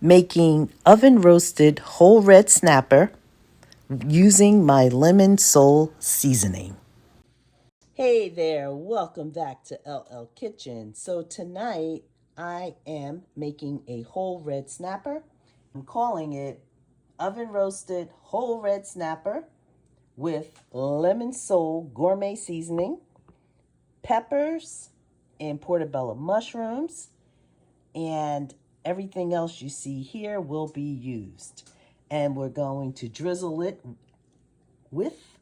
making oven roasted whole red snapper using my lemon soul seasoning. Hey there, welcome back to LL Kitchen. So tonight I am making a whole red snapper. I'm calling it oven roasted whole red snapper with lemon soul gourmet seasoning, peppers, and portobello mushrooms, and everything else you see here will be used. And we're going to drizzle it with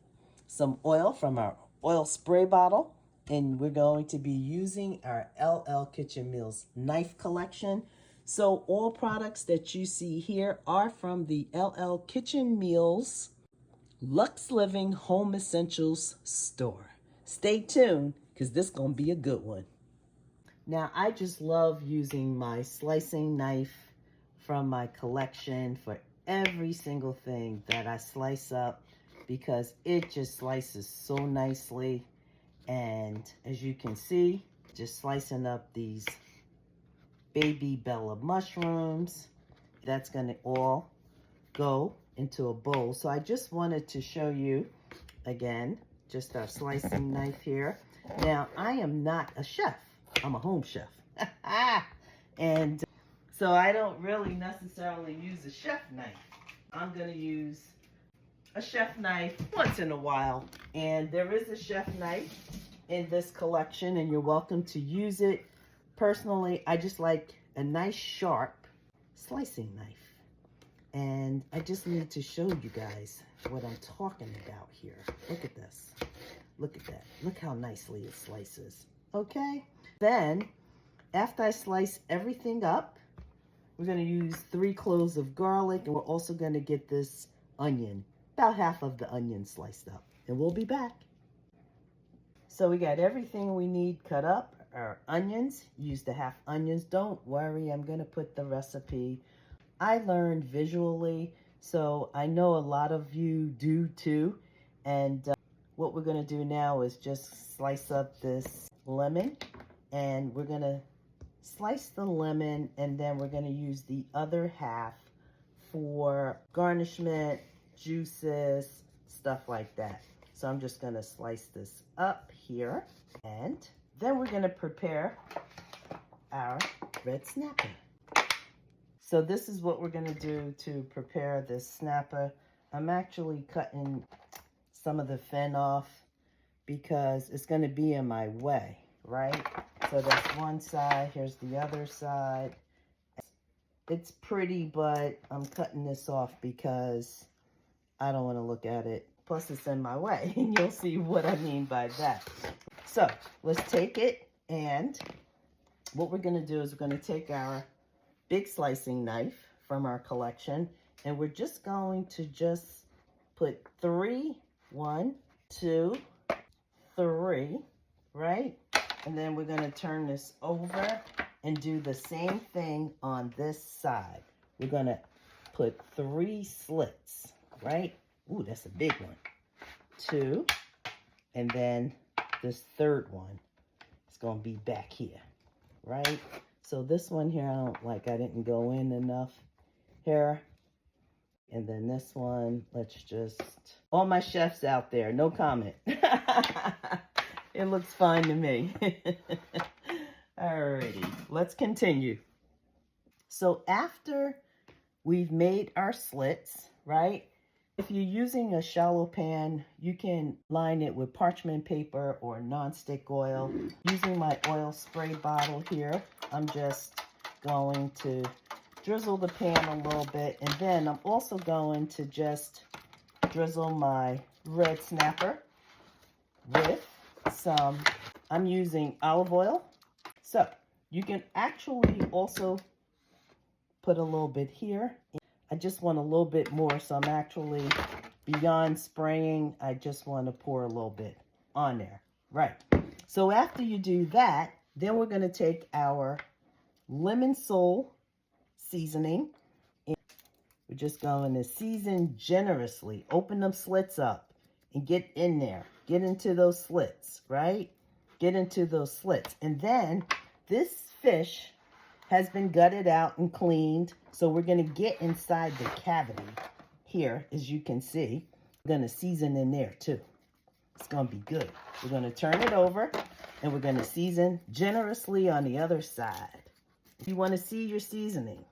some oil from our oil spray bottle. And we're going to be using our LL Kitchen Meals knife collection. So all products that you see here are from the LL Kitchen Meals Lux Living Home Essentials store. Stay tuned because this is going to be a good one. Now, I just love using my slicing knife from my collection for every single thing that I slice up because it just slices so nicely. And as you can see, just slicing up these baby Bella mushrooms, that's going to all go into a bowl. So I just wanted to show you again, just our slicing knife here. Now, I am not a chef. I'm a home chef. And so I don't really necessarily use a chef knife. I'm going to use a chef knife once in a while. And there is a chef knife in this collection, and you're welcome to use it. Personally, I just like a nice sharp slicing knife. And I just need to show you guys what I'm talking about here. Look at this. Look at that. Look how nicely it slices. Okay? Then, after I slice everything up, we're going to use 3 cloves of garlic, and we're also going to get this onion, about half of the onion sliced up. And we'll be back. So we got everything we need cut up. Our onions, use the half onions. Don't worry, I'm going to put the recipe. I learned visually, so I know a lot of you do too. And what we're going to do now is just slice up this lemon, and we're going to slice the lemon, and then we're going to use the other half for garnishment, juices, stuff like that. So I'm just going to slice this up here, and then we're going to prepare our red snapper. So this is what we're going to do to prepare this snapper. I'm actually cutting some of the fin off because it's going to be in my way, right? So that's one side. Here's the other side. It's pretty, but I'm cutting this off because I don't want to look at it. Plus, it's in my way, and you'll see what I mean by that. So let's take it, and what we're going to do is we're going to take our big slicing knife from our collection, and we're just going to just put 3, 1, 2, 3, right? And then we're going to turn this over and do the same thing on this side. We're going to put 3 slits, right? Ooh, that's a big one. 2, and then this third one is going to be back here, right? So this one here, I don't like, I didn't go in enough here. And then this one, let's just, all my chefs out there, no comment. It looks fine to me. Alrighty, let's continue. So after we've made our slits, right? If you're using a shallow pan, you can line it with parchment paper or nonstick oil. Using my oil spray bottle here, I'm just going to drizzle the pan a little bit, and then I'm also going to just drizzle my red snapper with some, I'm using olive oil. So you can actually also put a little bit here. I just want a little bit more, so I'm actually, beyond spraying, I just want to pour a little bit on there. Right. So after you do that, then we're going to take our lemon soul seasoning. And we're just going to season generously. Open them slits up and get in there. Get into those slits, right? Get into those slits. And then this fish has been gutted out and cleaned. So we're going to get inside the cavity here, as you can see. We're going to season in there too. It's going to be good. We're going to turn it over and we're going to season generously on the other side. You want to see your seasoning.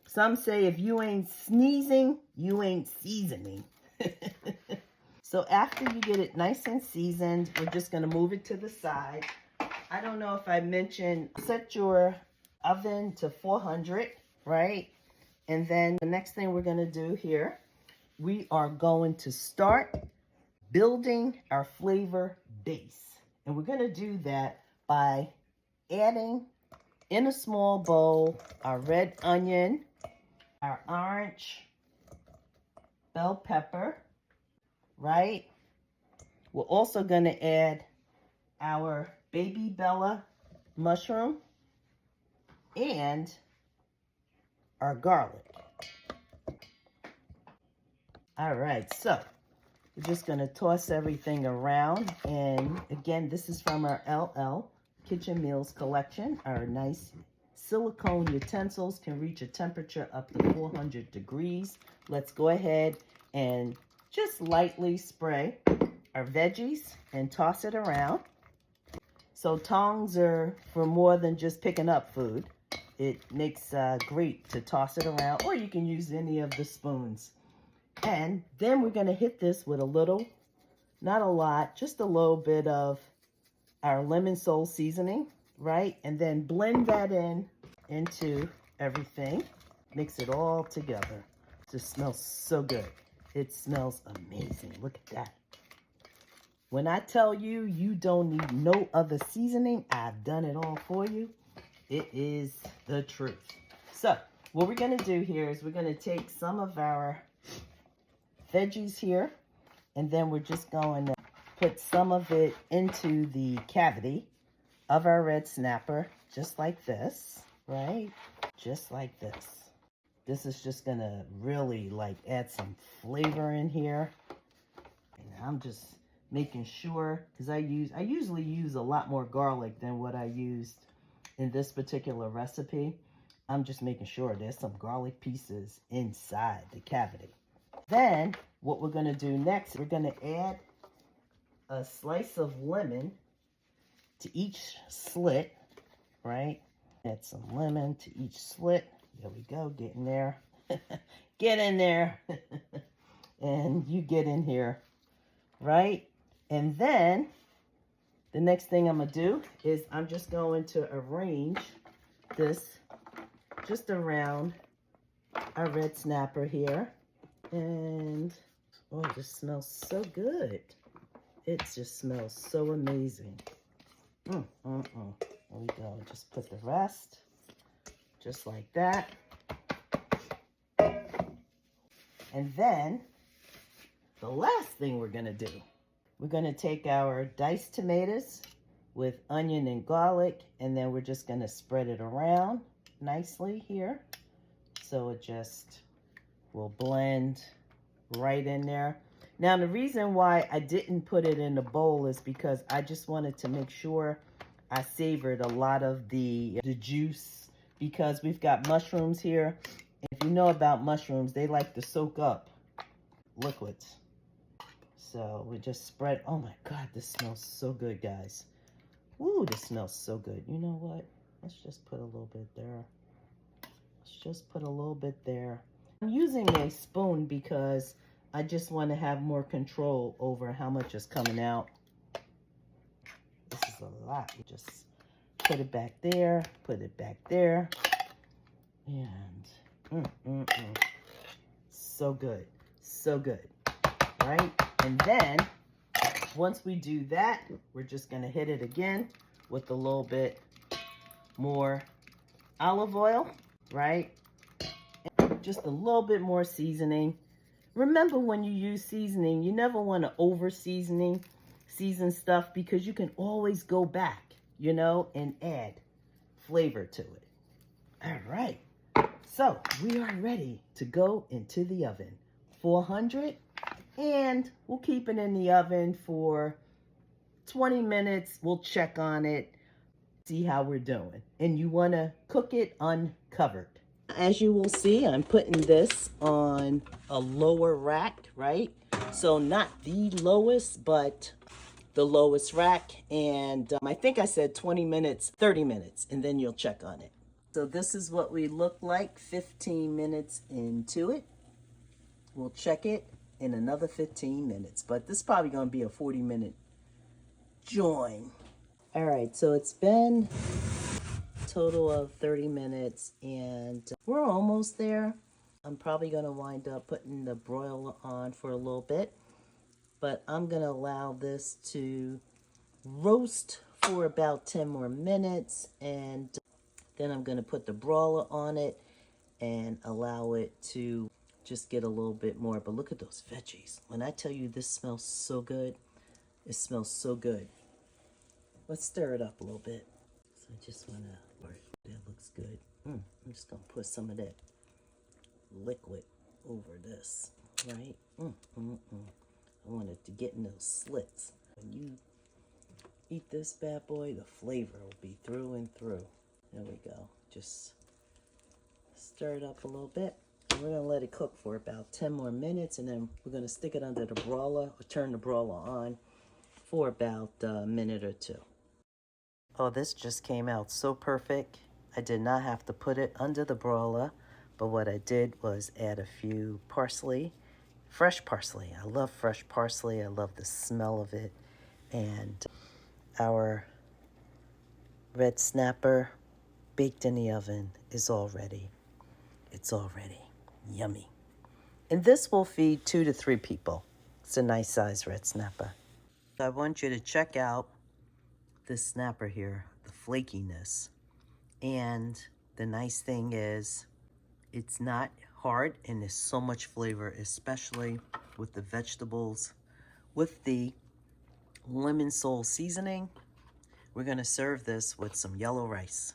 Some say if you ain't sneezing, you ain't seasoning. So after you get it nice and seasoned, we're just going to move it to the side. I don't know if I mentioned, set your oven to 400, right? And then the next thing we're going to do here, we are going to start building our flavor base. And we're going to do that by adding in a small bowl our red onion, our orange bell pepper, right? We're also going to add our baby Bella mushroom and our garlic. All right, so we're just going to toss everything around. And again, this is from our LL Kitchen Meals collection. Our nice silicone utensils can reach a temperature up to 400 degrees. Let's go ahead and just lightly spray our veggies and toss it around. So tongs are for more than just picking up food. It makes great to toss it around, or you can use any of the spoons. And then we're going to hit this with a little, not a lot, just a little bit of our lemon soul seasoning, right? And then blend that into everything. Mix it all together. It just smells so good. It smells amazing. Look at that. When I tell you, you don't need no other seasoning, I've done it all for you. It is the truth. So what we're going to do here is we're going to take some of our veggies here, and then we're just going to put some of it into the cavity of our red snapper, just like this, right? Just like this. This is just going to really like add some flavor in here. And I'm just making sure, because I usually use a lot more garlic than what I used in this particular recipe. I'm just making sure there's some garlic pieces inside the cavity. Then what we're going to do next, we're going to add a slice of lemon to each slit, right? Add some lemon to each slit. There we go. Get in there. Get in there. And you get in here, right? And then the next thing I'm going to do is I'm just going to arrange this just around our red snapper here. And, oh, it just smells so good. It just smells so amazing. There we go. Just put the rest just like that. And then the last thing we're going to do, we're going to take our diced tomatoes with onion and garlic, and then we're just going to spread it around nicely here. So it just will blend right in there. Now, the reason why I didn't put it in the bowl is because I just wanted to make sure I savored a lot of the juice, because we've got mushrooms here. If you know about mushrooms, they like to soak up liquids. So we just spread. Oh my God, this smells so good, guys. Ooh, this smells so good. You know what? Let's just put a little bit there. Let's just put a little bit there. I'm using a spoon because I just want to have more control over how much is coming out. This is a lot. You just put it back there, put it back there. And so good, so good, right? And then once we do that, we're just going to hit it again with a little bit more olive oil, right? And just a little bit more seasoning. Remember, when you use seasoning, you never want to season stuff, because you can always go back, you know, and add flavor to it. All right. So we are ready to go into the oven. 400, and we'll keep it in the oven for 20 minutes. We'll check on it, see how we're doing. And you want to cook it uncovered. As you will see, I'm putting this on a lower rack, right? So not the lowest, but the lowest rack. And I think I said 20 minutes, 30 minutes, and then you'll check on it. So this is what we look like 15 minutes into it. We'll check it in another 15 minutes, but this is probably going to be a 40-minute join. All right, so it's been a total of 30 minutes, and we're almost there. I'm probably going to wind up putting the broiler on for a little bit, but I'm going to allow this to roast for about 10 more minutes, and then I'm going to put the broiler on it and allow it to just get a little bit more. But look at those veggies. When I tell you this smells so good, it smells so good. Let's stir it up a little bit. So I just want to, that looks good. I'm just going to put some of that liquid over this, right? I want it to get in those slits. When you eat this bad boy, the flavor will be through and through. There we go. Just stir it up a little bit. And we're going to let it cook for about 10 more minutes, and then we're going to stick it under the broiler, or turn the broiler on for about a minute or two. Oh, this just came out so perfect. I did not have to put it under the broiler, but what I did was add a few parsley, fresh parsley. I love fresh parsley. I love the smell of it. And our red snapper baked in the oven is all ready. It's already yummy. And this will feed 2 to 3 people. It's a nice size red snapper. I want you to check out this snapper here, the flakiness. And the nice thing is it's not hard and there's so much flavor, especially with the vegetables. With the lemon soul seasoning, we're going to serve this with some yellow rice.